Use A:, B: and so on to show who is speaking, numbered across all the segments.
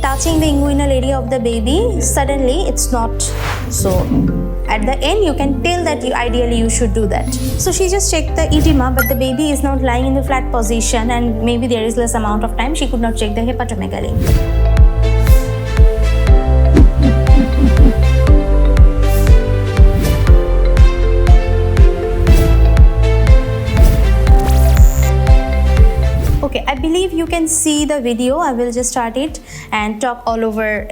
A: touching the inguinal area of the baby, suddenly it's not. So at the end you can tell that ideally you should do that. So she just checked the edema, but the baby is not lying in the flat position and maybe there is less amount of time. She could not check the hepatomegaly. Okay, I believe you can see the video. I will just start it and talk all over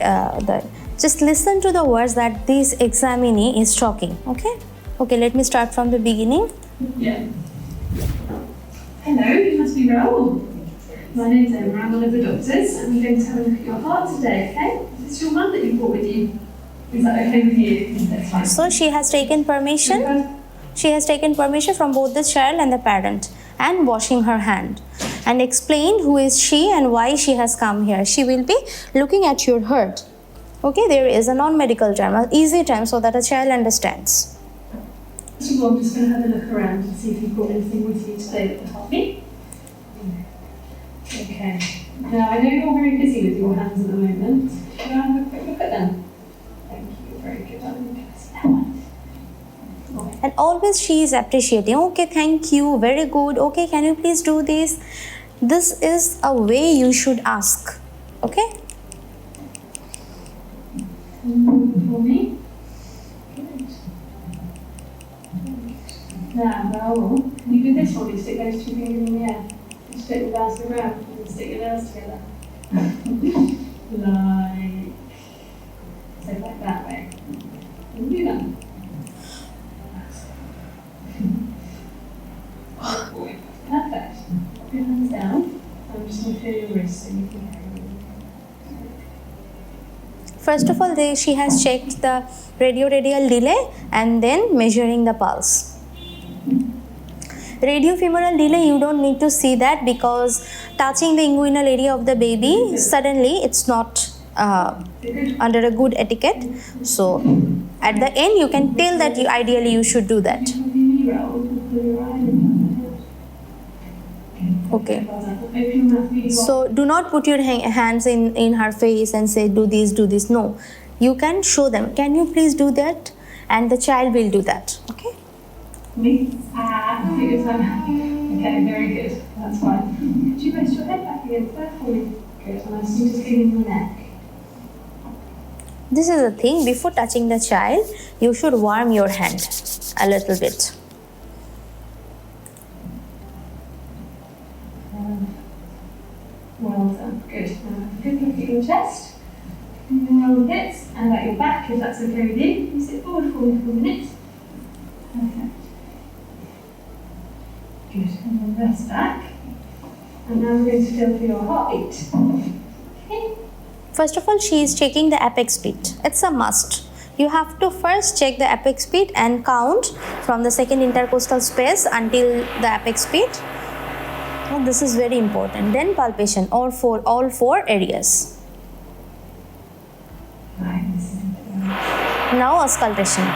A: just listen to the words that this examinee is talking. Okay, let me start from the beginning.
B: Yeah. Hello, you must be Raoul. My name's Emma, I'm one of the doctors, and we're going to have a look at your heart today, okay? Is this your mum that you brought with you? Is that okay with you? That's fine.
A: So she has taken permission. She has taken permission from both the child and the parent and washing her hand and explain who is she and why she has come here. She will be looking at your heart. Okay, there is a non-medical term, an easy term so that a child understands.
B: First of all, I'm just going to have a look around and see if you've got anything with you today that will help me. Okay. Now, I know you're very busy with your hands at the moment. Can I have a quick look at them? Thank you, very good. I'm going to see that one.
A: And always she is appreciating. Okay, thank you, very good. Okay, can you please do this? This is a way you should ask. Okay?
B: For me. Good. Now, Raoul, can you do this for me? Stick those two fingers in the air. You stick your nails to the ground and stick your nails together. Like that way. Can you do that? Perfect. Put your hands down. I'm just going to feel your wrist so you can carry them.
A: First of all, she has checked the radial delay and then measuring the pulse. Radiofemoral delay, you don't need to see that because touching the inguinal area of the baby, suddenly it's not under a good etiquette. So at the end, you can tell that ideally you should do that. Okay. So do not put your hands in her face and say do this. No. You can show them. Can you please do that? And the child will do that. Okay.
B: Me? Okay, very good. That's fine. Could you rest your head back against that for me? Good. And I'm just feeling your neck.
A: This is the thing. Before touching the child, you should warm your hand a little bit.
B: Well done. Good. Now, good look at your chest, your armpits, and at your back, if that's okay with you. Can you sit forward for me for a minute? Perfect. Good. And then rest back. And now we're going to feel for your heartbeat. Okay.
A: First of all, she is checking the apex beat. It's a must. You have to first check the apex beat and count from the second intercostal space until the apex beat. Well, this is very important. Then palpation, all four areas. Now auscultation.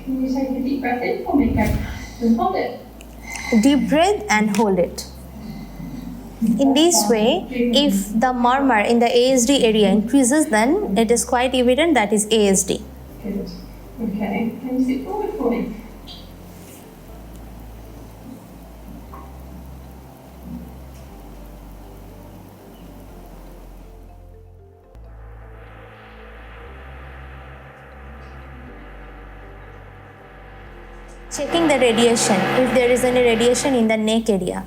B: Can you take a deep breath in for me, okay? And hold it.
A: Deep breath and hold it. In this way, if the murmur in the ASD area increases, then it is quite evident that is ASD.
B: Good. Okay. Can you sit forward for me?
A: Checking the radiation, if there is any radiation in the neck area.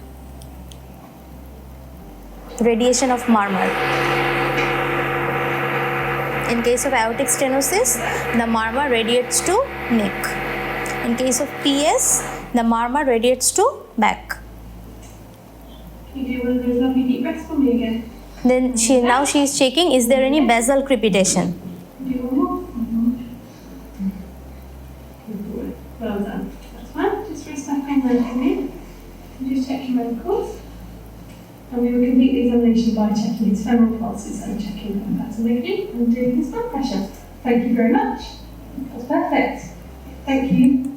A: Radiation of murmur. In case of aortic stenosis, the murmur radiates to neck. In case of PS, the murmur radiates to back.
B: You do one of those lovely deep breaths for me again.
A: Then now she is checking, is there any basal crepitation?
B: Do one more. Well done. That's fine. Just rest back on there for me. And just check your medicals. And we will complete the examination by checking his femoral pulses and checking hepatomegaly and doing his blood pressure. Thank you very much. That's perfect. Thank you.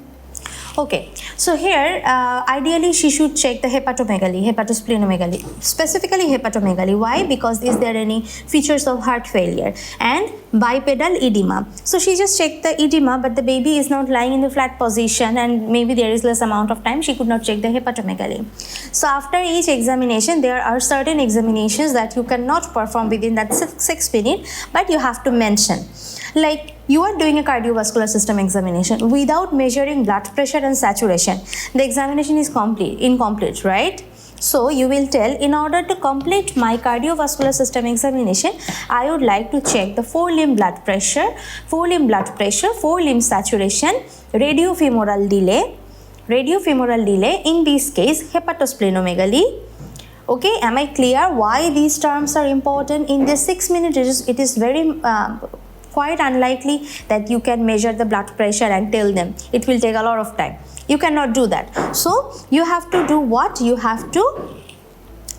A: Okay, so here ideally she should check the hepatomegaly, hepatosplenomegaly, specifically hepatomegaly. Why? Because is there any features of heart failure and bipedal edema. So she just checked the edema, but the baby is not lying in the flat position and maybe there is less amount of time, she could not check the hepatomegaly. So after each examination, there are certain examinations that you cannot perform within that 6 minutes, but you have to mention. Like you are doing a cardiovascular system examination without measuring blood pressure and saturation. The examination is incomplete, right? So you will tell, in order to complete my cardiovascular system examination, I would like to check the forelimb blood pressure, forelimb saturation, radiofemoral delay, in this case hepatosplenomegaly. Okay, am I clear why these terms are important? In this 6 minutes, it is very quite unlikely that you can measure the blood pressure and tell them. It will take a lot of time. You cannot do that. So you have to do what? You have to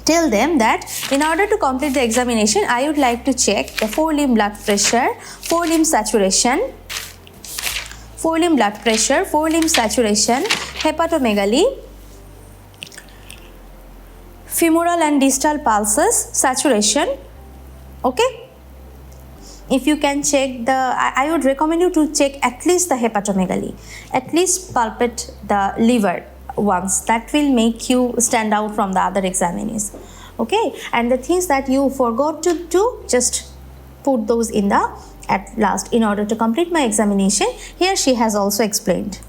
A: tell them that in order to complete the examination, I would like to check the forelimb blood pressure, forelimb saturation, hepatomegaly, femoral and distal pulses, saturation. Okay. If you can check I would recommend you to check at least the hepatomegaly, at least palpate the liver once. That will make you stand out from the other examinees. Okay, and the things that you forgot to do, just put those in the at last in order to complete my examination. Here she has also explained.